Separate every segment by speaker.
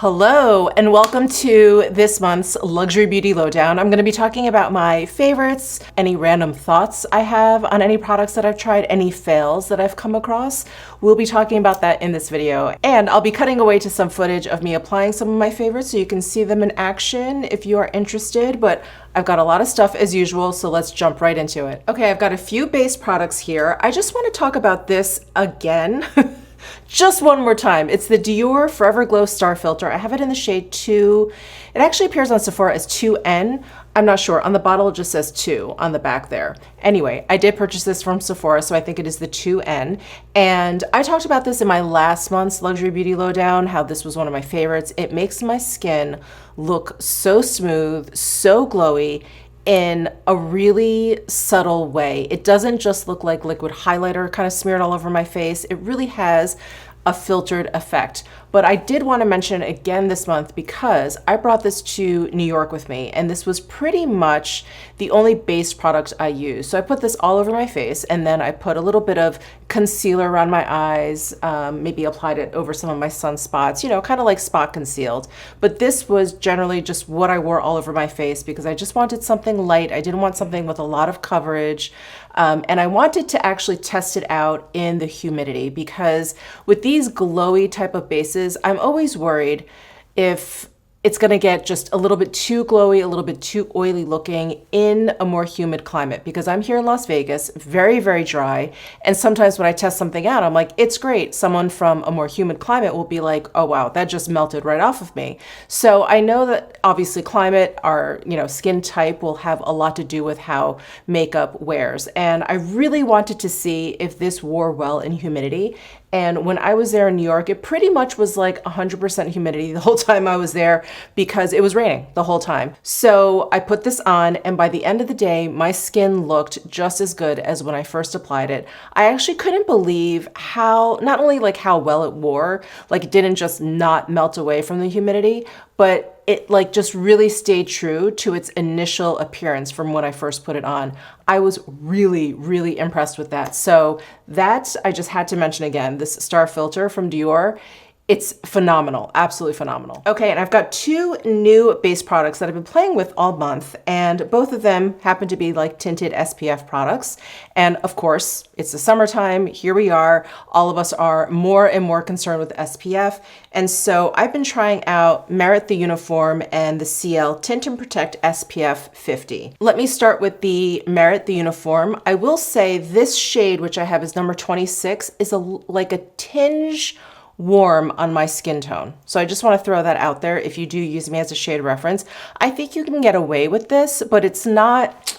Speaker 1: Hello and welcome to this month's Luxury Beauty Lowdown. I'm going to be talking about my favorites, any random thoughts I have on any products that I've tried, any fails that I've come across. We'll be talking about that in this video, and I'll be cutting away to some footage of me applying some of my favorites so you can see them in action if you are interested, but I've got a lot of stuff as usual, so let's jump right into it. Okay, I've got a few base products here. I just want to talk about this again. Just one more time. It's the Dior Forever Glow Star Filter. I have it in the shade 2. It actually appears on Sephora as 2N. I'm not sure. On the bottle, it just says 2 on the back there. Anyway, I did purchase this from Sephora, so I think it is the 2N. And I talked about this in my last month's Luxury Beauty Lowdown, how this was one of my favorites. It makes my skin look so smooth, so glowy, in a really subtle way. It doesn't just look like liquid highlighter kind of smeared all over my face. It really has a filtered effect. But I did want to mention it again this month because I brought this to New York with me, and this was pretty much the only base product I used. So I put this all over my face, and then I put a little bit of concealer around my eyes, maybe applied it over some of my sunspots, you know, kind of like spot concealed. But this was generally just what I wore all over my face because I just wanted something light. I didn't want something with a lot of coverage. And I wanted to actually test it out in the humidity because with these glowy type of bases, I'm always worried if it's going to get just a little bit too glowy, a little bit too oily looking in a more humid climate, because I'm here in Las Vegas, very, very dry. And sometimes when I test something out, I'm like, it's great. Someone from a more humid climate will be like, oh, wow, that just melted right off of me. So I know that obviously climate, our, skin type will have a lot to do with how makeup wears. And I really wanted to see if this wore well in humidity. And when I was there in New York, it pretty much was like 100% humidity the whole time I was there because it was raining the whole time. So I put this on, and by the end of the day, my skin looked just as good as when I first applied it. I actually couldn't believe how, not only like how well it wore, like it didn't just not melt away from the humidity, but it like just really stayed true to its initial appearance from when I first put it on. I was really, really impressed with that. So that I just had to mention again, this Star Filter from Dior. It's phenomenal, absolutely phenomenal. Okay, and I've got two new base products that I've been playing with all month, and both of them happen to be like tinted SPF products. And of course, it's the summertime, here we are. All of us are more and more concerned with SPF. And so I've been trying out Merit the Uniform and the CL Tint and Protect SPF 50. Let me start with the Merit the Uniform. I will say this shade, which I have is number 26, is like a tinge warm on my skin tone. So I just want to throw that out there. If you do use me as a shade reference, I think you can get away with this, but it's not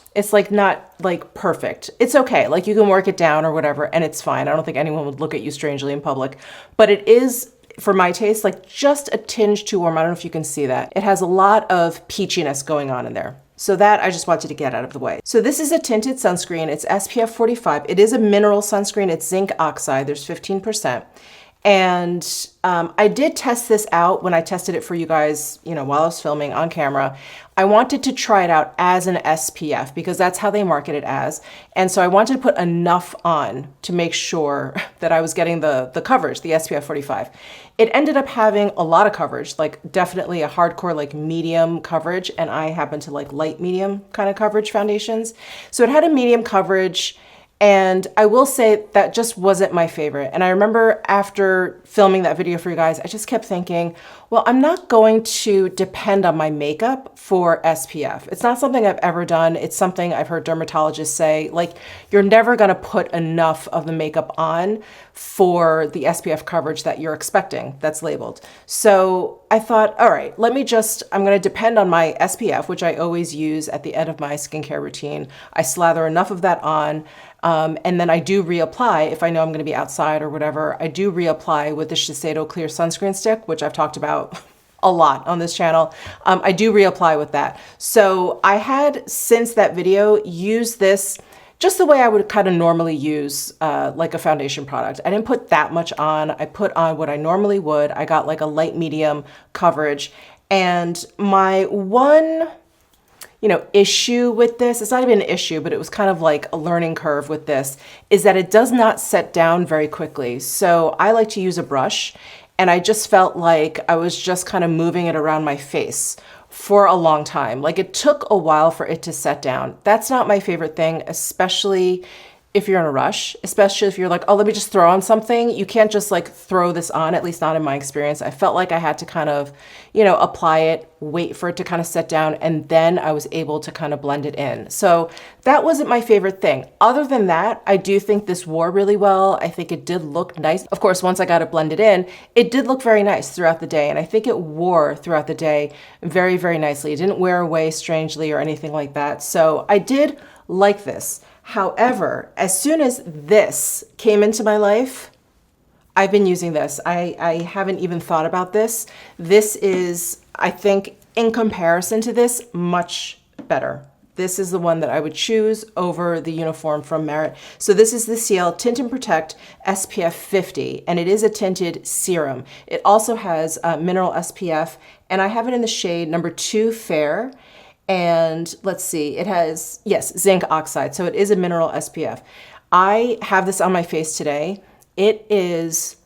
Speaker 1: like perfect. It's okay. Like you can work it down or whatever, and it's fine. I don't think anyone would look at you strangely in public, but it is, for my taste, like just a tinge too warm. I don't know if you can see that. It has a lot of peachiness going on in there. So that I just wanted to get out of the way. So this is a tinted sunscreen. It's SPF 45. It is a mineral sunscreen. It's zinc oxide. There's 15%. And I did test this out when I tested it for you guys, while I was filming on camera. I wanted to try it out as an SPF because that's how they market it as. And so I wanted to put enough on to make sure that I was getting the coverage, the SPF 45. It ended up having a lot of coverage, like definitely a hardcore, like medium coverage. And I happen to like light medium kind of coverage foundations. So it had a medium coverage. And I will say that just wasn't my favorite. And I remember after filming that video for you guys, I just kept thinking, well, I'm not going to depend on my makeup for SPF. It's not something I've ever done. It's something I've heard dermatologists say, like, you're never gonna put enough of the makeup on for the SPF coverage that you're expecting that's labeled. So I thought, all right, I'm gonna depend on my SPF, which I always use at the end of my skincare routine. I slather enough of that on, and then I do reapply if I know I'm gonna be outside or whatever. I do reapply with the Shiseido Clear Sunscreen Stick, which I've talked about a lot on this channel. I do reapply with that. So I had, since that video, used this just the way I would kind of normally use like a foundation product. I didn't put that much on. I put on what I normally would. I got like a light medium coverage. And my one issue with this, it's not even an issue, but it was kind of like a learning curve with this, is that it does not set down very quickly. So I like to use a brush, and I just felt like I was just kind of moving it around my face for a long time. Like it took a while for it to set down. That's not my favorite thing, especially if you're in a rush, especially if you're like, oh, let me just throw on something. You can't just like throw this on, at least not in my experience. I felt like I had to kind of, apply it, wait for it to kind of set down, and then I was able to kind of blend it in. So that wasn't my favorite thing. Other than that, I do think this wore really well. I think it did look nice. Of course, once I got it blended in, it did look very nice throughout the day. And I think it wore throughout the day very, very nicely. It didn't wear away strangely or anything like that. So I did like this. However, as soon as this came into my life, I've been using this. I haven't even thought about this. This is, I think, in comparison to this, much better. This is the one that I would choose over the uniform from Merit. So this is the Ciel Tint and Protect SPF 50, and it is a tinted serum. It also has mineral SPF, and I have it in the shade number 2 Fair. And let's see, it has, yes, zinc oxide. So it is a mineral SPF. I have this on my face today. It is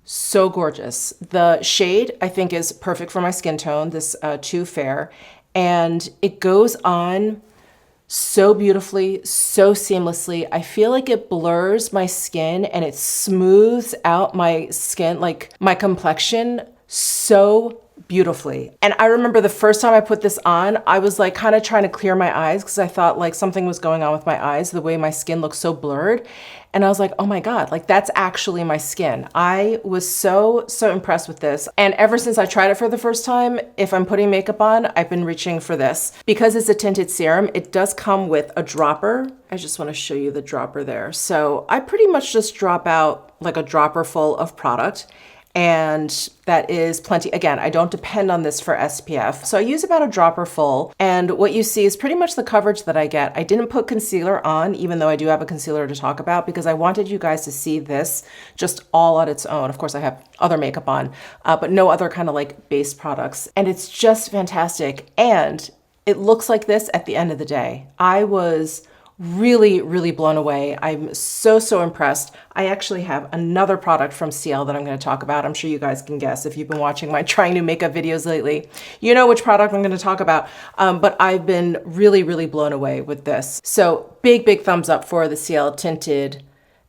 Speaker 1: so gorgeous. The shade, I think, is perfect for my skin tone, this 2 Fair. And it goes on so beautifully, so seamlessly. I feel like it blurs my skin and it smooths out my skin, like my complexion, so beautifully. And I remember the first time I put this on, I was like kind of trying to clear my eyes because I thought like something was going on with my eyes, the way my skin looked so blurred. And I was like, oh my God, like that's actually my skin. I was so impressed with this. And ever since I tried it for the first time, if I'm putting makeup on, I've been reaching for this. Because it's a tinted serum, it does come with a dropper. I just want to show you the dropper there. So I pretty much just drop out like a dropper full of product. And that is plenty. Again, I don't depend on this for SPF. So I use about a dropper full. And what you see is pretty much the coverage that I get. I didn't put concealer on, even though I do have a concealer to talk about, because I wanted you guys to see this just all on its own. Of course, I have other makeup on, but no other kind of like base products. And it's just fantastic. And it looks like this at the end of the day. I was really blown away. I'm so impressed. I actually have another product from Ciel that I'm going to talk about. I'm sure you guys can guess if you've been watching my trying new makeup videos lately. You know which product I'm going to talk about, but I've been really blown away with this. So big thumbs up for the Ciel Tinted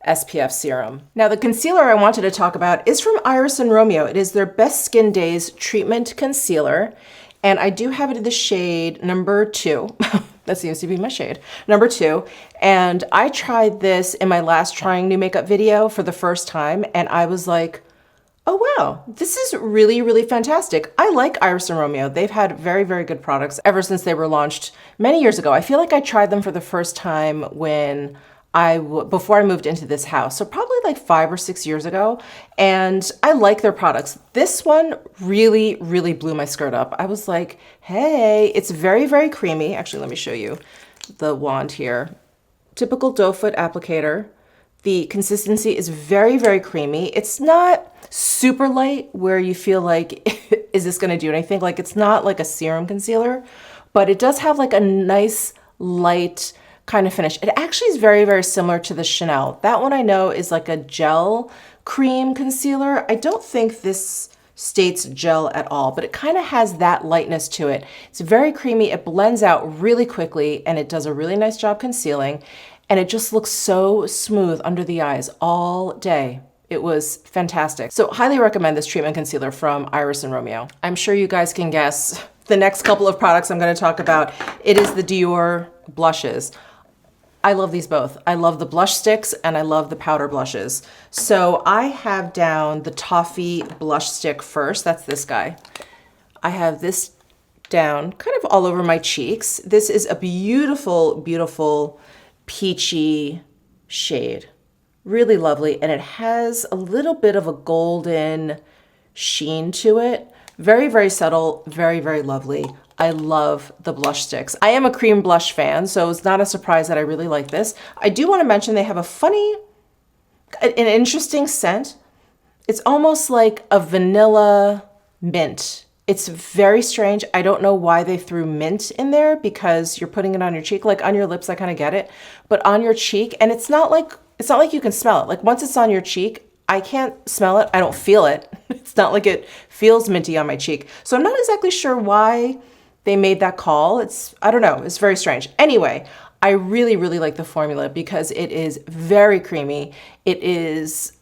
Speaker 1: SPF Serum. Now the concealer I wanted to talk about is from Iris and Romeo. It is their Best Skin Days Treatment Concealer. And I do have it in the shade number 2. That seems to be my shade, number 2. And I tried this in my last trying new makeup video for the first time. And I was like, oh wow, this is really fantastic. I like Iris and Romeo. They've had very good products ever since they were launched many years ago. I feel like I tried them for the first time when before I moved into this house. So probably like 5 or 6 years ago. And I like their products. This one really blew my skirt up. I was like, hey, it's very creamy. Actually, let me show you the wand here. Typical doe foot applicator. The consistency is very creamy. It's not super light where you feel like, is this gonna do anything? Like it's not like a serum concealer, but it does have like a nice light kind of finish. It actually is very similar to the Chanel. That one I know is like a gel cream concealer. I don't think this states gel at all, but it kind of has that lightness to it. It's very creamy. It blends out really quickly and it does a really nice job concealing. And it just looks so smooth under the eyes all day. It was fantastic. So highly recommend this treatment concealer from Iris and Romeo. I'm sure you guys can guess the next couple of products I'm going to talk about. It is the Dior blushes. I love these both. I love the blush sticks and I love the powder blushes. So I have down the Toffee blush stick first. That's this guy. I have this down kind of all over my cheeks. This is a beautiful peachy shade. Really lovely. And it has a little bit of a golden sheen to it. Very subtle, very lovely. I love the blush sticks. I am a cream blush fan, so it's not a surprise that I really like this. I do want to mention they have an interesting scent. It's almost like a vanilla mint. It's very strange. I don't know why they threw mint in there because you're putting it on your cheek. Like on your lips, I kind of get it, but on your cheek, and it's not like you can smell it. Like once it's on your cheek, I can't smell it. I don't feel it. It's not like it feels minty on my cheek. So I'm not exactly sure why they made that call. I don't know. It's very strange. Anyway, I really, really like the formula because it is very creamy. It is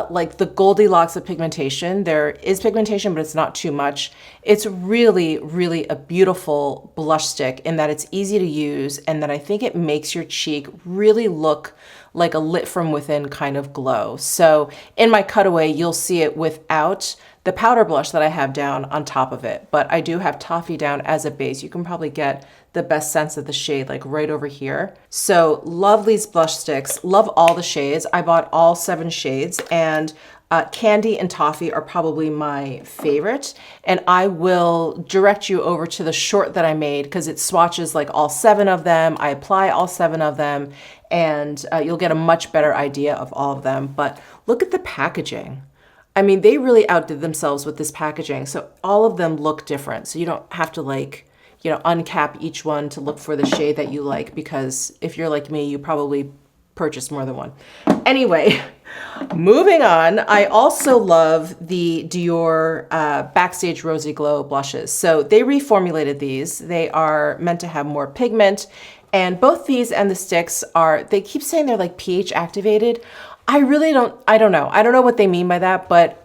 Speaker 1: like the Goldilocks of pigmentation. There is pigmentation, but it's not too much. It's really, really a beautiful blush stick in that it's easy to use and that I think it makes your cheek really look like a lit from within kind of glow. So in my cutaway, you'll see it without the powder blush that I have down on top of it, but I do have Toffee down as a base. You can probably get the best sense of the shade like right over here. So love these blush sticks, love all the shades. I bought all 7 shades, and Candy and Toffee are probably my favorite. And I will direct you over to the short that I made because it swatches like all 7 of them. I apply all 7 of them, and you'll get a much better idea of all of them. But look at the packaging. I mean, they really outdid themselves with this packaging. So all of them look different. So you don't have to like, you know, uncap each one to look for the shade that you like, because if you're like me, you probably purchased more than one. Anyway, moving on. I also love the Dior Backstage Rosy Glow blushes. So they reformulated these. They are meant to have more pigment, and both these and the sticks they keep saying they're like pH activated. I don't know. I don't know what they mean by that, but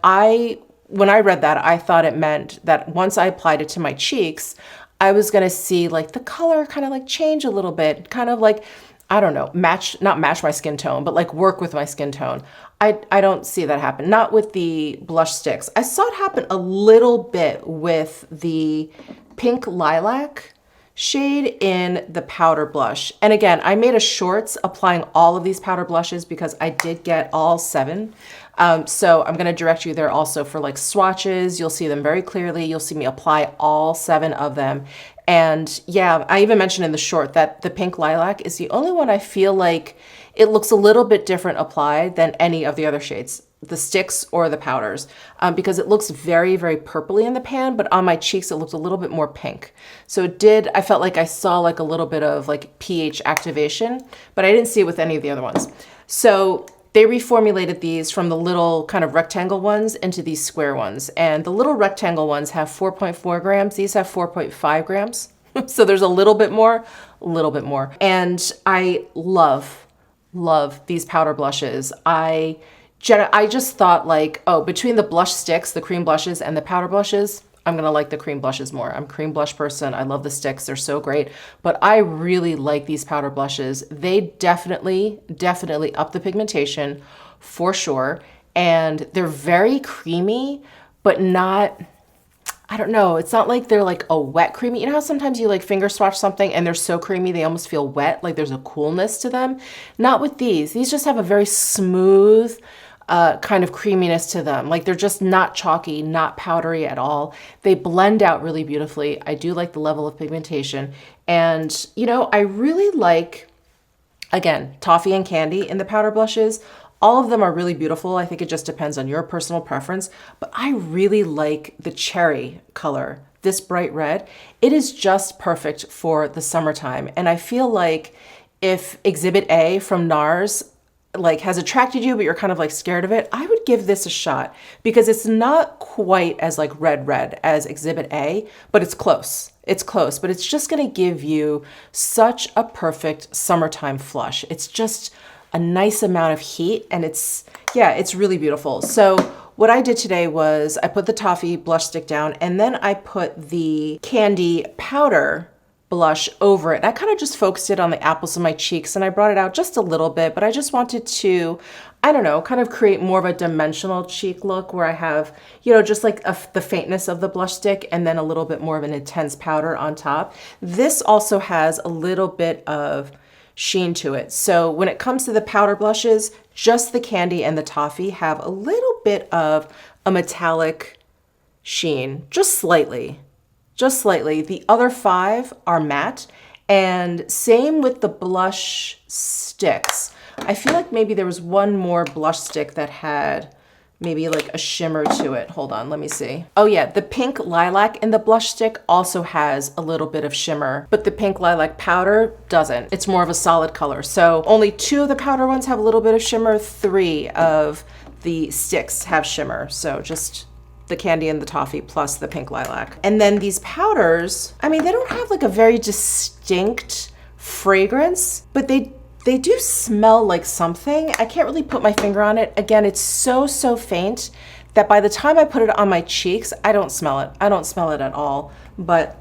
Speaker 1: when I read that, I thought it meant that once I applied it to my cheeks, I was gonna see like the color kind of like change a little bit, kind of like, I don't know, not match my skin tone, but like work with my skin tone. I don't see that happen. Not with the blush sticks. I saw it happen a little bit with the Pink Lilac shade in the powder blush. And again, I made a shorts applying all of these powder blushes because I did get all 7. So I'm gonna direct you there also for like swatches. You'll see them very clearly. You'll see me apply all 7 of them. And yeah, I even mentioned in the short that the Pink Lilac is the only one I feel like it looks a little bit different applied than any of the other shades, the sticks or the powders, because it looks very, very purpley in the pan, but on my cheeks, it looked a little bit more pink. So I felt like I saw like a little bit of like pH activation, but I didn't see it with any of the other ones. So they reformulated these from the little kind of rectangle ones into these square ones. And the little rectangle ones have 4.4 grams. These have 4.5 grams. So there's a little bit more. And I love these powder blushes. I just thought like, oh, between the blush sticks, the cream blushes, and the powder blushes, I'm gonna like the cream blushes more. I'm a cream blush person. I love the sticks, they're so great. But I really like these powder blushes. They definitely up the pigmentation for sure. And they're very creamy, but not, I don't know, it's not like they're like a wet creamy. You know how sometimes you like finger swatch something and they're so creamy they almost feel wet, like there's a coolness to them? Not with these. These just have a very smooth kind of creaminess to them. Like they're just not chalky, not powdery at all. They blend out really beautifully. I do like the level of pigmentation. And, you know, I really like, again, Toffee and Candy in the powder blushes. All of them are really beautiful. I think it just depends on your personal preference, but I really like the cherry color, this bright red. It is just perfect for the summertime. And I feel like if Exhibit A from NARS like has attracted you, but you're kind of like scared of it, I would give this a shot because it's not quite as like red as Exhibit A, but it's close. It's close, but it's just gonna give you such a perfect summertime flush. It's just a nice amount of heat, and it's really beautiful. So what I did today was I put the Toffee blush stick down, and then I put the Candy powder blush over it. I kind of just focused it on the apples of my cheeks, and I brought it out just a little bit, but I just wanted to, I don't know, kind of create more of a dimensional cheek look where I have, you know, just like the faintness of the blush stick and then a little bit more of an intense powder on top. This also has a little bit of sheen to it. So when it comes to the powder blushes, just the Candy and the Toffee have a little bit of a metallic sheen, just slightly. The other 5 are matte, and same with the blush sticks. I feel like maybe there was one more blush stick that had maybe like a shimmer to it. Hold on, let me see. Oh yeah, the Pink Lilac in the blush stick also has a little bit of shimmer, but the Pink Lilac powder doesn't. It's more of a solid color. So only 2 of the powder ones have a little bit of shimmer, 3 of the sticks have shimmer. So just the candy and the toffee plus the pink lilac. And then these powders, I mean, they don't have like a very distinct fragrance, but they do smell like something. I can't really put my finger on it. Again, it's so faint that by the time I put it on my cheeks, I don't smell it. I don't smell it at all. But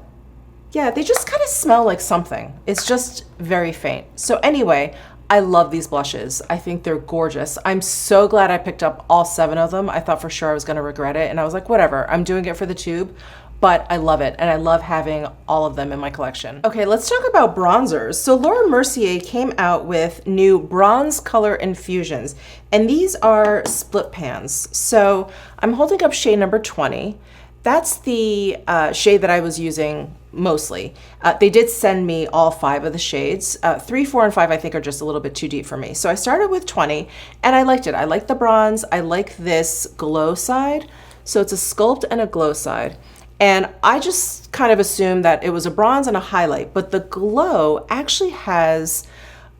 Speaker 1: yeah, they just kind of smell like something. It's just very faint. So anyway, I love these blushes. I think they're gorgeous. I'm so glad I picked up all 7 of them. I thought for sure I was gonna regret it. And I was like, whatever, I'm doing it for the tube. But I love it, and I love having all of them in my collection. Okay, let's talk about bronzers. So Laura Mercier came out with new bronze color infusions, and these are split pans. So I'm holding up shade number 20. That's the shade that I was using mostly. They did send me all 5 of the shades. 3, 4, and 5 I think are just a little bit too deep for me. So I started with 20, and I liked it. I like the bronze. I like this glow side. So it's a sculpt and a glow side. And I just kind of assumed that it was a bronze and a highlight, but the glow actually has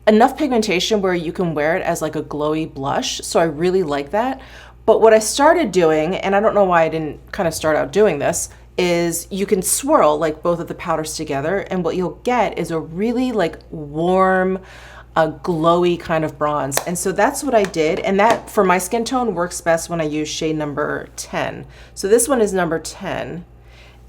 Speaker 1: enough pigmentation where you can wear it as like a glowy blush. So I really like that. But what I started doing, and I don't know why I didn't kind of start out doing this, is you can swirl like both of the powders together, and what you'll get is a really like warm, a glowy kind of bronze. And so that's what I did. And that for my skin tone works best when I use shade number 10. So this one is number 10.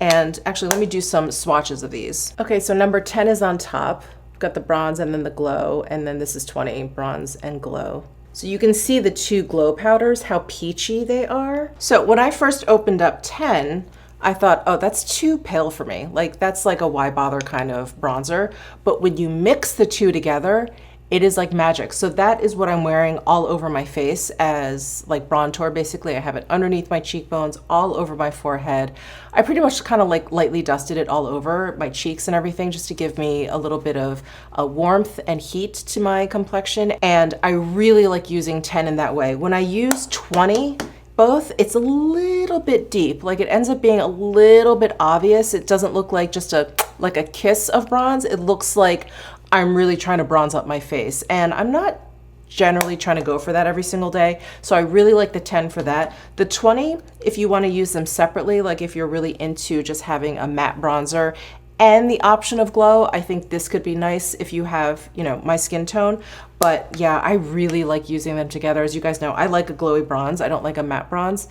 Speaker 1: And actually, let me do some swatches of these. Okay, so number 10 is on top. I've got the bronze and then the glow, and then this is 20, bronze and glow. So you can see the 2 glow powders, how peachy they are. So when I first opened up 10, I thought, oh, that's too pale for me. Like, that's like a why bother kind of bronzer. But when you mix the 2 together, it is like magic. So that is what I'm wearing all over my face as like bronzer. Basically, I have it underneath my cheekbones, all over my forehead. I pretty much kind of like lightly dusted it all over my cheeks and everything just to give me a little bit of warmth and heat to my complexion. And I really like using 10 in that way. When I use 20, both, it's a little bit deep. Like it ends up being a little bit obvious. It doesn't look like just like a kiss of bronze. It looks like I'm really trying to bronze up my face, and I'm not generally trying to go for that every single day. So I really like the 10 for that. The 20, if you want to use them separately, like if you're really into just having a matte bronzer and the option of glow, I think this could be nice if you have, you know, my skin tone. But yeah, I really like using them together. As you guys know, I like a glowy bronze. I don't like a matte bronze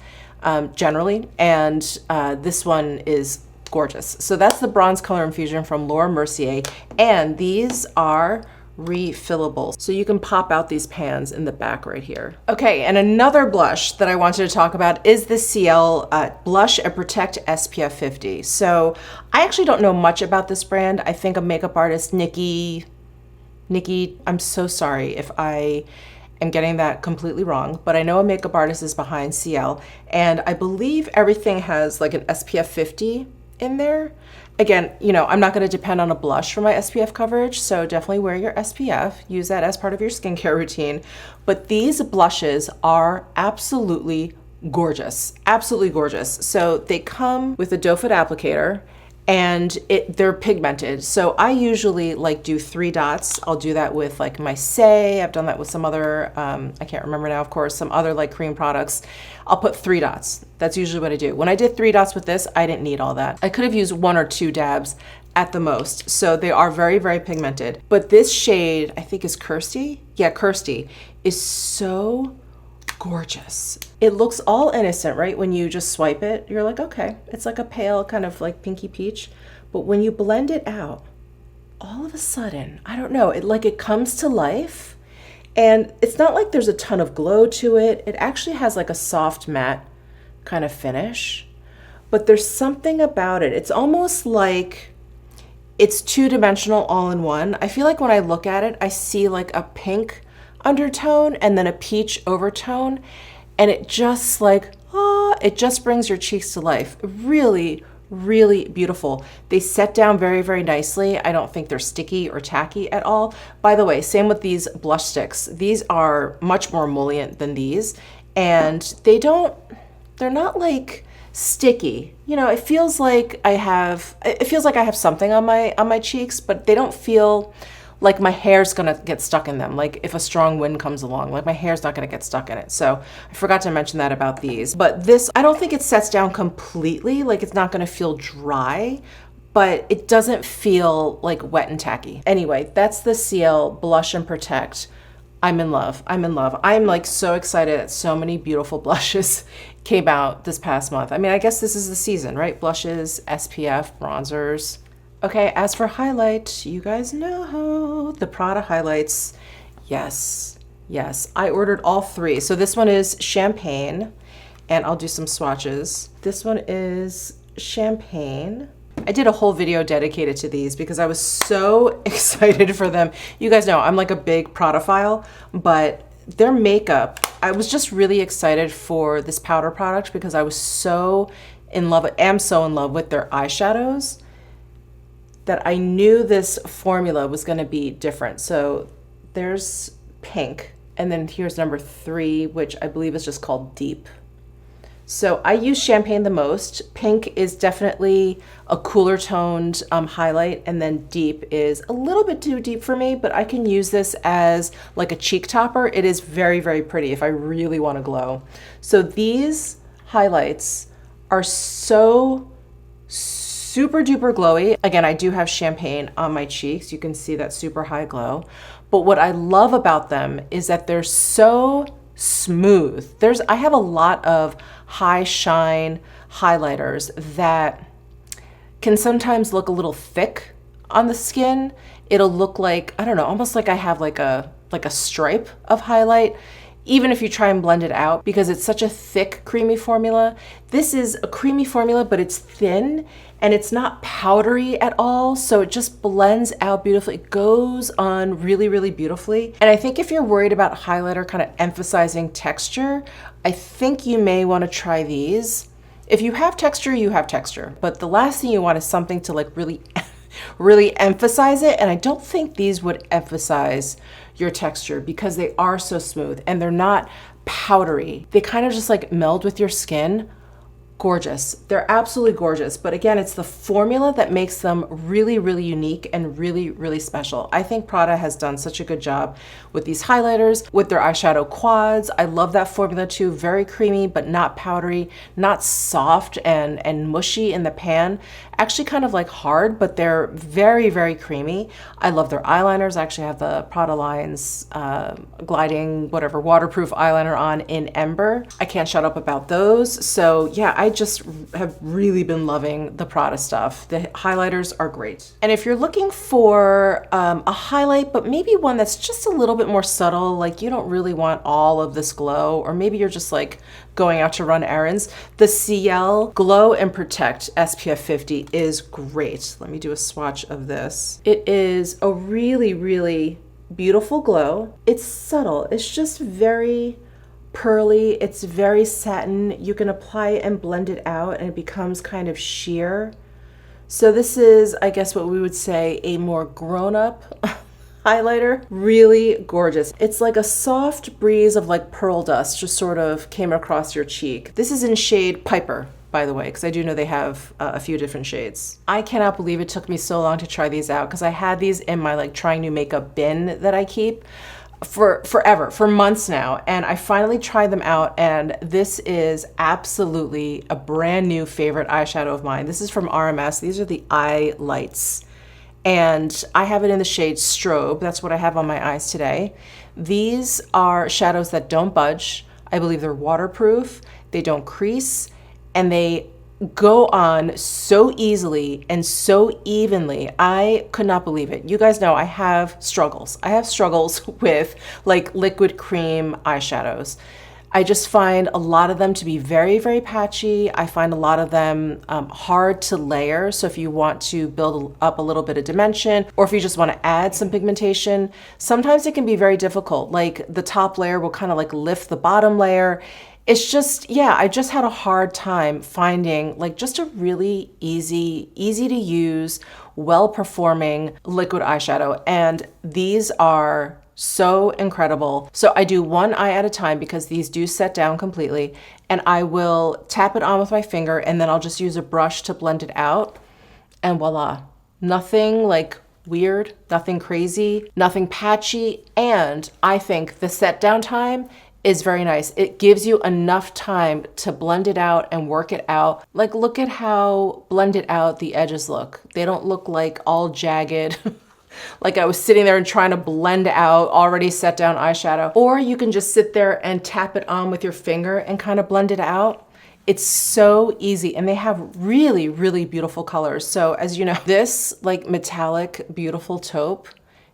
Speaker 1: generally. And this one is gorgeous. So that's the bronze color infusion from Laura Mercier, and these are refillable. So you can pop out these pans in the back right here. Okay, and another blush that I wanted to talk about is the CL Blush and Protect SPF 50. So I actually don't know much about this brand. I think a makeup artist, Nikki, I'm so sorry if I am getting that completely wrong, but I know a makeup artist is behind CL, and I believe everything has like an SPF 50 in there. Again, you know, I'm not going to depend on a blush for my SPF coverage, so definitely wear your SPF. Use that as part of your skincare routine. But these blushes are absolutely gorgeous, absolutely gorgeous. So they come with a doe foot applicator, and they're pigmented. So I usually like do 3 dots. I'll do that with like my Say. I've done that with some other, I can't remember now, of course, some other like cream products. I'll put 3 dots. That's usually what I do. When I did 3 dots with this, I didn't need all that. I could have used 1 or 2 dabs at the most. So they are very, very pigmented. But this shade, I think is Kirsty. Yeah, Kirsty is so gorgeous. It looks all innocent, right? When you just swipe it, you're like, okay, it's like a pale kind of like pinky peach. But when you blend it out, all of a sudden, I don't know, it comes to life. And it's not like there's a ton of glow to it. It actually has like a soft matte kind of finish, but there's something about it. It's almost like it's 2-dimensional all in one. I feel like when I look at it, I see like a pink undertone and then a peach overtone, and it just like, it just brings your cheeks to life. Really, really beautiful. They set down very, very nicely. I don't think they're sticky or tacky at all. By the way, same with these blush sticks. These are much more emollient than these, and they're not like sticky. You know, it feels like I have something on my cheeks, but they don't feel like my hair's gonna get stuck in them. Like if a strong wind comes along, like my hair's not gonna get stuck in it. So I forgot to mention that about these. But this, I don't think it sets down completely, like it's not gonna feel dry, but it doesn't feel like wet and tacky. Anyway, that's the CL Blush and Protect. I'm in love. I'm in love. I'm like so excited that so many beautiful blushes came out this past month. I mean, I guess this is the season, right? Blushes, SPF, bronzers. Okay, as for highlight, you guys know the Prada highlights. Yes, yes. I ordered all three. So this one is Champagne, and I'll do some swatches. This one is Champagne. I did a whole video dedicated to these because I was so excited for them. You guys know I'm like a big Prada-phile, but their makeup, I was just really excited for this powder product because I was so in love, am so in love with their eyeshadows that I knew this formula was gonna be different. So there's Pink, and then here's number 3, which I believe is just called Deep. So I use Champagne the most. Pink is definitely a cooler toned highlight, and then Deep is a little bit too deep for me, but I can use this as like a cheek topper. It is very, very pretty if I really want to glow. So these highlights are so super duper glowy. Again, I do have Champagne on my cheeks. You can see that super high glow. But what I love about them is that they're so smooth. I have a lot of high shine highlighters that can sometimes look a little thick on the skin. It'll look like, I don't know, almost like I have like a stripe of highlight, even if you try and blend it out, because it's such a thick, creamy formula. This is a creamy formula, but it's thin and it's not powdery at all. So it just blends out beautifully. It goes on really, really beautifully. And I think if you're worried about highlighter kind of emphasizing texture, I think you may want to try these. If you have texture, you have texture. But the last thing you want is something to like really, really emphasize it. And I don't think these would emphasize your texture because they are so smooth and they're not powdery. They kind of just like meld with your skin. Gorgeous. They're absolutely gorgeous. But again, it's the formula that makes them really, really unique and really, really special. I think Prada has done such a good job with these highlighters, with their eyeshadow quads. I love that formula too. Very creamy, but not powdery, not soft and mushy in the pan. Actually kind of like hard, but they're very, very creamy. I love their eyeliners. I actually have the Prada Lines gliding, whatever, waterproof eyeliner on in Ember. I can't shut up about those. So yeah, I just have really been loving the Prada stuff. The highlighters are great. And if you're looking for a highlight, but maybe one that's just a little bit more subtle, like you don't really want all of this glow, or maybe you're just like going out to run errands, the CL Glow and Protect SPF 50 is great. Let me do a swatch of this. It is a really, really beautiful glow. It's subtle. It's just very pearly. It's very satin. You can apply it and blend it out and it becomes kind of sheer. So this is, I guess, what we would say a more grown-up highlighter. Really gorgeous. It's like a soft breeze of like pearl dust just sort of came across your cheek. This is in shade Piper, by the way, because I do know they have a few different shades. I cannot believe it took me so long to try these out because I had these in my like trying new makeup bin that I keep for forever, for months now. And I finally tried them out, and this is absolutely a brand new favorite eyeshadow of mine. This is from RMS. These are the eye lights. And I have it in the shade Strobe. That's what I have on my eyes today. These are shadows that don't budge. I believe they're waterproof. They don't crease, and they go on so easily and so evenly. I could not believe it. You guys know I have struggles. I have struggles with like liquid cream eyeshadows. I just find a lot of them to be very, very patchy. I find a lot of them hard to layer. So if you want to build up a little bit of dimension, or if you just want to add some pigmentation, sometimes it can be very difficult. Like the top layer will kind of like lift the bottom layer. It's just, yeah, I just had a hard time finding like just a really easy to use, well-performing liquid eyeshadow. And these are so incredible. So I do one eye at a time because these do set down completely, and I will tap it on with my finger and then I'll just use a brush to blend it out, and voila. Nothing like weird, nothing crazy, nothing patchy, and I think the set down time is very nice. It gives you enough time to blend it out and work it out. Like, look at how blended out the edges look. They don't look like all jagged. Like I was sitting there and trying to blend out already set down eyeshadow. Or you can just sit there and tap it on with your finger and kind of blend it out. It's so easy, and they have really, really beautiful colors. So as you know, this like metallic, beautiful taupe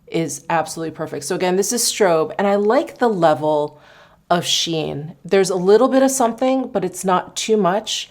Speaker 1: is absolutely perfect. So again, this is strobe, and I like the level of sheen. There's a little bit of something, but it's not too much.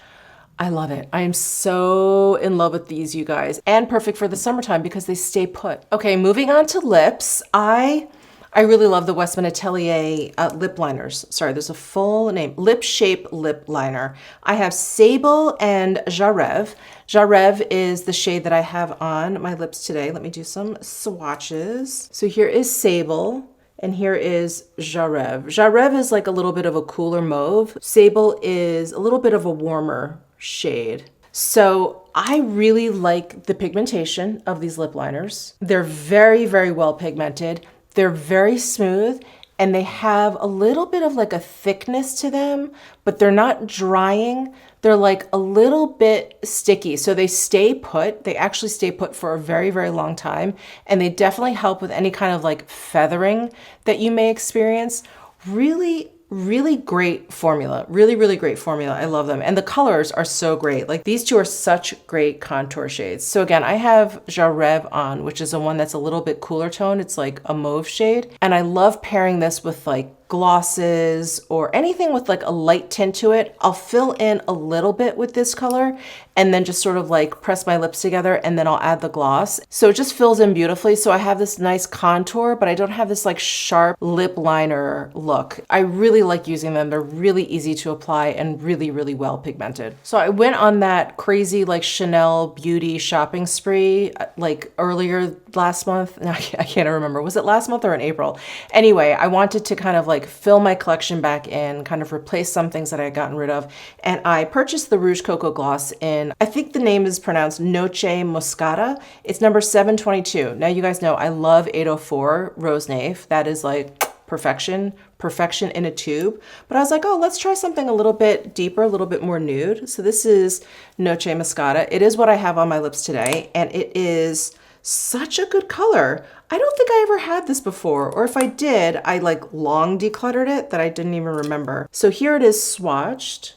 Speaker 1: I love it. I am so in love with these, you guys, and perfect for the summertime because they stay put. Okay, moving on to lips. I really love the Westman Atelier lip liners. Sorry, there's a full name. Lip Shape Lip Liner. I have Sable and Jarev. Jarev is the shade that I have on my lips today. Let me do some swatches. So here is Sable. And here is Jarev. Jarev is like a little bit of a cooler mauve. Sable is a little bit of a warmer shade. So I really like the pigmentation of these lip liners. They're very, very well pigmented. They're very smooth, and they have a little bit of like a thickness to them, but they're not drying. They're like a little bit sticky. So they stay put. They actually stay put for a very, very long time. And they definitely help with any kind of like feathering that you may experience. Really, really great formula. Really, really great formula. I love them. And the colors are so great. Like these two are such great contour shades. So again, I have Jarev on, which is the one that's a little bit cooler tone. It's like a mauve shade. And I love pairing this with like glosses or anything with like a light tint to it. I'll fill in a little bit with this color and then just sort of like press my lips together, and then I'll add the gloss. So it just fills in beautifully. So I have this nice contour, but I don't have this like sharp lip liner look. I really like using them. They're really easy to apply and really, really well pigmented. So I went on that crazy like Chanel beauty shopping spree like earlier last month. I can't remember. Was it last month or in April? Anyway, I wanted to kind of like fill my collection back in, kind of replace some things that I had gotten rid of. And I purchased the Rouge Coco Gloss in, I think the name is pronounced Noche Moscata. It's number 722. Now you guys know I love 804 Rose Nave. That is like perfection in a tube. But I was like, oh, let's try something a little bit deeper, a little bit more nude. So this is Noche Moscata. It is what I have on my lips today, and it is such a good color. I don't think I ever had this before, or if I did, I like long decluttered it that I didn't even remember. So here it is swatched.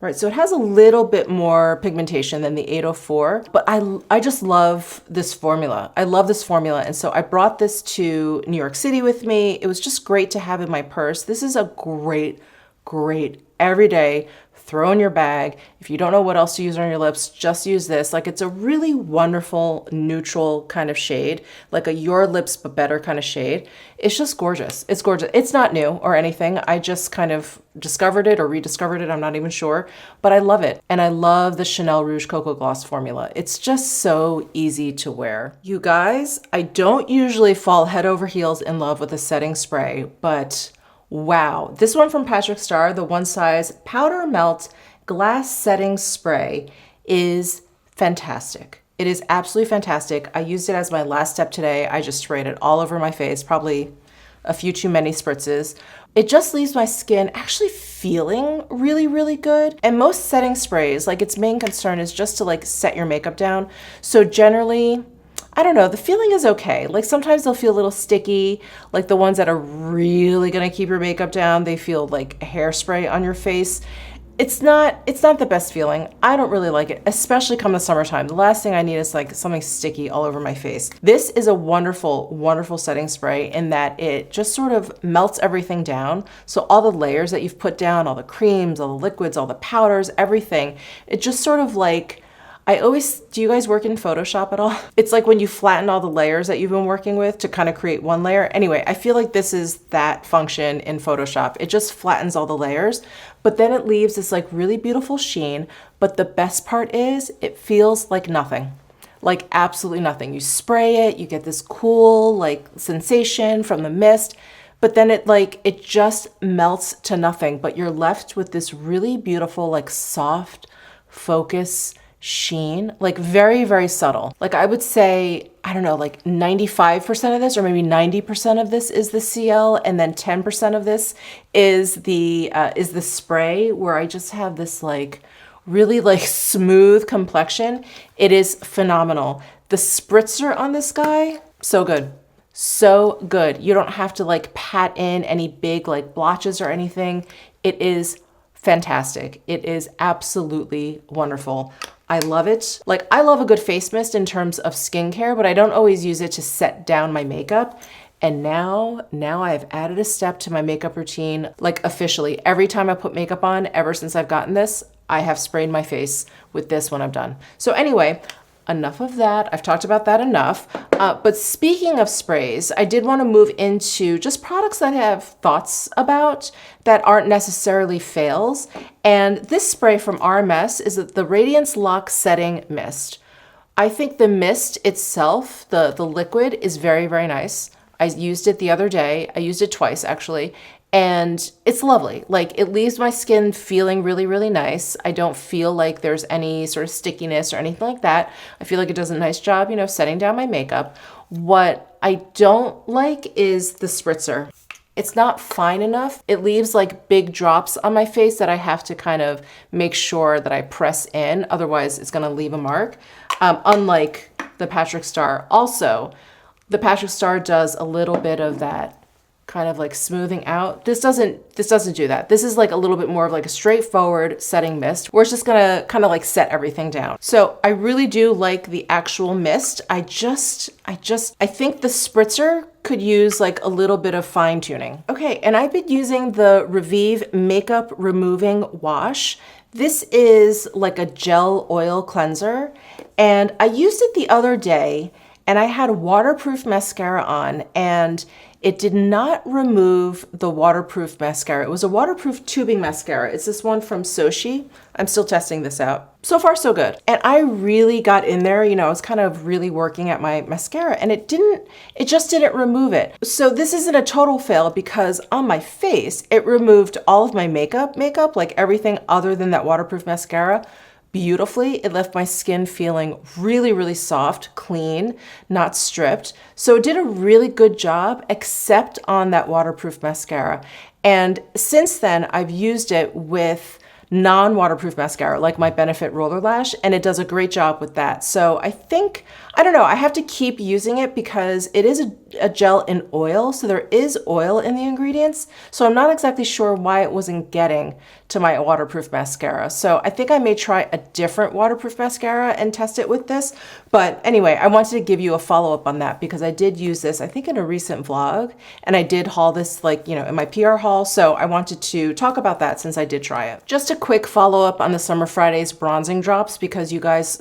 Speaker 1: Right, so it has a little bit more pigmentation than the 804, but I just love this formula. I love this formula, and so I brought this to New York City with me. It was just great to have in my purse. This is a great everyday throw in your bag. If you don't know what else to use on your lips, just use this. Like, it's a really wonderful, neutral kind of shade, like a your lips but better kind of shade. It's just gorgeous. It's gorgeous. It's not new or anything. I just kind of discovered it or rediscovered it. I'm not even sure, but I love it. And I love the Chanel Rouge Coco Gloss formula. It's just so easy to wear. You guys, I don't usually fall head over heels in love with a setting spray, but wow, this one from Patrick Starr, the One Size Powder Melt Glass Setting Spray, is fantastic. It is absolutely fantastic. I used it as my last step today. I just sprayed it all over my face, probably a few too many spritzes. It just leaves my skin actually feeling really, really good. And most setting sprays, like, its main concern is just to like set your makeup down. So generally, I don't know, the feeling is okay. Like sometimes they'll feel a little sticky, like the ones that are really gonna keep your makeup down, they feel like hairspray on your face. It's not the best feeling. I don't really like it, especially come the summertime. The last thing I need is like something sticky all over my face. This is a wonderful, wonderful setting spray in that it just sort of melts everything down. So all the layers that you've put down, all the creams, all the liquids, all the powders, everything, it just sort of like, do you guys work in Photoshop at all? It's like when you flatten all the layers that you've been working with to kind of create one layer. Anyway, I feel like this is that function in Photoshop. It just flattens all the layers, but then it leaves this like really beautiful sheen. But the best part is it feels like nothing, like absolutely nothing. You spray it, you get this cool like sensation from the mist, but then it just melts to nothing, but you're left with this really beautiful, like soft, focus sheen, like very, very subtle. Like I would say, I don't know, like 95% of this or maybe 90% of this is the CL, and then 10% of this is the spray, where I just have this like really like smooth complexion. It is phenomenal. The spritzer on this guy, so good. So good. You don't have to like pat in any big like blotches or anything. It is fantastic. It is absolutely wonderful. I love it. Like I love a good face mist in terms of skincare, but I don't always use it to set down my makeup. And now I've added a step to my makeup routine, like officially. Every time I put makeup on, ever since I've gotten this, I have sprayed my face with this when I'm done. So anyway, enough of that. I've talked about that enough. But speaking of sprays, I did want to move into just products that I have thoughts about that aren't necessarily fails. And this spray from RMS is the Radiance Lock Setting Mist. I think the mist itself, the liquid, is very, very nice. I used it the other day. I used it twice actually. And it's lovely. Like it leaves my skin feeling really, really nice. I don't feel like there's any sort of stickiness or anything like that. I feel like it does a nice job, you know, setting down my makeup. What I don't like is the spritzer. It's not fine enough. It leaves like big drops on my face that I have to kind of make sure that I press in. Otherwise it's gonna leave a mark. Unlike the Patrick Star. Also, the Patrick Star does a little bit of that kind of like smoothing out. This doesn't do that. This is like a little bit more of like a straightforward setting mist where it's just gonna kind of like set everything down. So I really do like the actual mist. I think the spritzer could use like a little bit of fine tuning. Okay, and I've been using the Revive Makeup Removing Wash. This is like a gel oil cleanser, and I used it the other day and I had waterproof mascara on, and it did not remove the waterproof mascara. It was a waterproof tubing mascara. It's this one from Sochi. I'm still testing this out. So far, so good. And I really got in there, you know, I was kind of really working at my mascara, and it just didn't remove it. So this isn't a total fail because on my face, it removed all of my makeup, like everything other than that waterproof mascara, beautifully. It left my skin feeling really, really soft, clean, not stripped. So it did a really good job, except on that waterproof mascara. And since then, I've used it with non-waterproof mascara, like my Benefit Roller Lash, and it does a great job with that. So I think, I don't know, I have to keep using it because it is a gel in oil, so there is oil in the ingredients. So I'm not exactly sure why it wasn't getting to my waterproof mascara. So I think I may try a different waterproof mascara and test it with this. But anyway, I wanted to give you a follow-up on that because I did use this, I think in a recent vlog, and I did haul this like, you know, in my PR haul. So I wanted to talk about that since I did try it. Just a quick follow-up on the Summer Fridays bronzing drops because you guys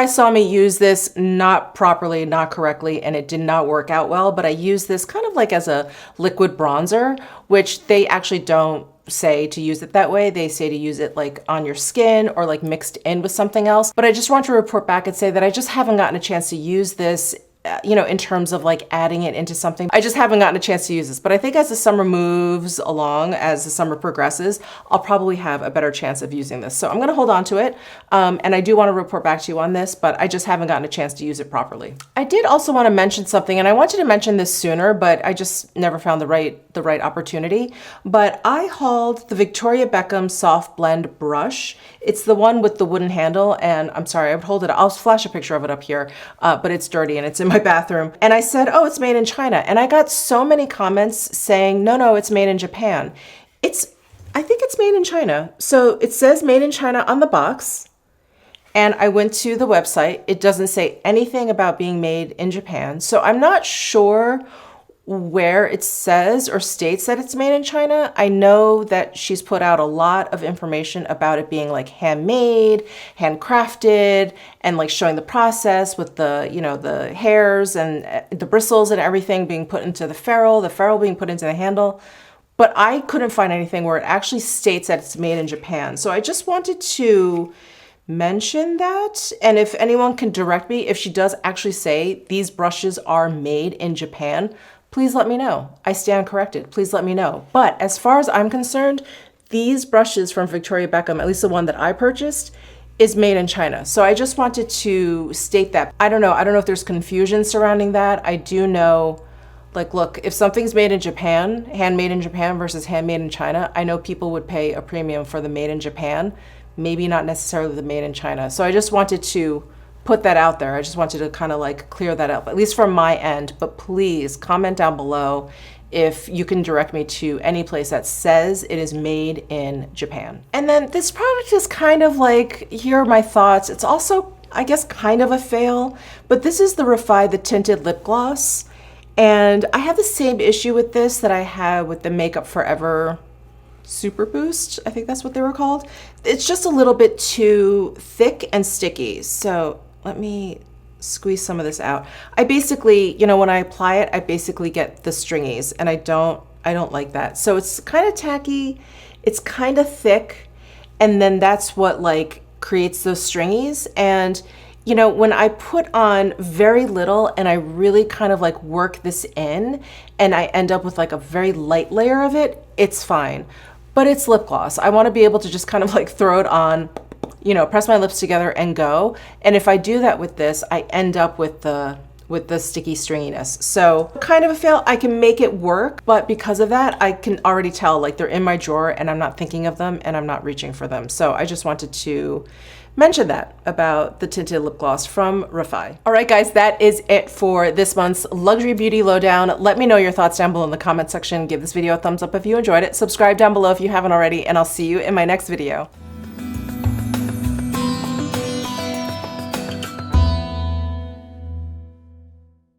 Speaker 1: saw me use this not properly, not correctly, and it did not work out well, but I used this kind of like as a liquid bronzer, which they actually don't say to use it that way. They say to use it like on your skin or like mixed in with something else. But I just want to report back and say that I just haven't gotten a chance to use this, you know, in terms of like adding it into something. I just haven't gotten a chance to use this. But I think as the summer moves along, as the summer progresses, I'll probably have a better chance of using this. So I'm gonna hold on to it. And I do wanna report back to you on this, but I just haven't gotten a chance to use it properly. I did also wanna mention something, and I wanted to mention this sooner, but I just never found the right opportunity. But I hauled the Victoria Beckham Soft Blend Brush. It's the one with the wooden handle, and I'm sorry, I would hold it. I'll flash a picture of it up here, but it's dirty and it's in my bathroom. And I said, oh, it's made in China. And I got so many comments saying, no, it's made in Japan. I think it's made in China. So it says made in China on the box. And I went to the website. It doesn't say anything about being made in Japan. So I'm not sure where it says or states that it's made in China. I know that she's put out a lot of information about it being like handmade, handcrafted, and like showing the process with the, you know, the hairs and the bristles and everything being put into the ferrule being put into the handle. But I couldn't find anything where it actually states that it's made in Japan. So I just wanted to mention that. And if anyone can direct me, if she does actually say these brushes are made in Japan, please let me know. I stand corrected. Please let me know. But as far as I'm concerned, these brushes from Victoria Beckham, at least the one that I purchased, is made in China. So I just wanted to state that. I don't know if there's confusion surrounding that. I do know, like, look, if something's made in Japan, handmade in Japan versus handmade in China, I know people would pay a premium for the made in Japan, maybe not necessarily the made in China. So I just wanted to put that out there. I just wanted to kind of like clear that up, at least from my end. But please comment down below if you can direct me to any place that says it is made in Japan. And then this product is kind of like, here are my thoughts. It's also, I guess, kind of a fail, but this is the Pkwy, the tinted lip gloss. And I have the same issue with this that I had with the Makeup Forever Super Boost. I think that's what they were called. It's just a little bit too thick and sticky. So let me squeeze some of this out. I basically, you know, when I apply it, I basically get the stringies, and I don't like that. So it's kind of tacky, it's kind of thick, and then that's what like creates those stringies. And you know, when I put on very little and I really kind of like work this in and I end up with like a very light layer of it, it's fine. But it's lip gloss. I want to be able to just kind of like throw it on, you know, press my lips together and go. And if I do that with this, I end up with the sticky stringiness. So kind of a fail. I can make it work, but because of that, I can already tell like they're in my drawer and I'm not thinking of them and I'm not reaching for them. So I just wanted to mention that about the tinted lip gloss from Pkwy. All right, guys, that is it for this month's Luxury Beauty Lowdown. Let me know your thoughts down below in the comment section. Give this video a thumbs up if you enjoyed it. Subscribe down below if you haven't already, and I'll see you in my next video.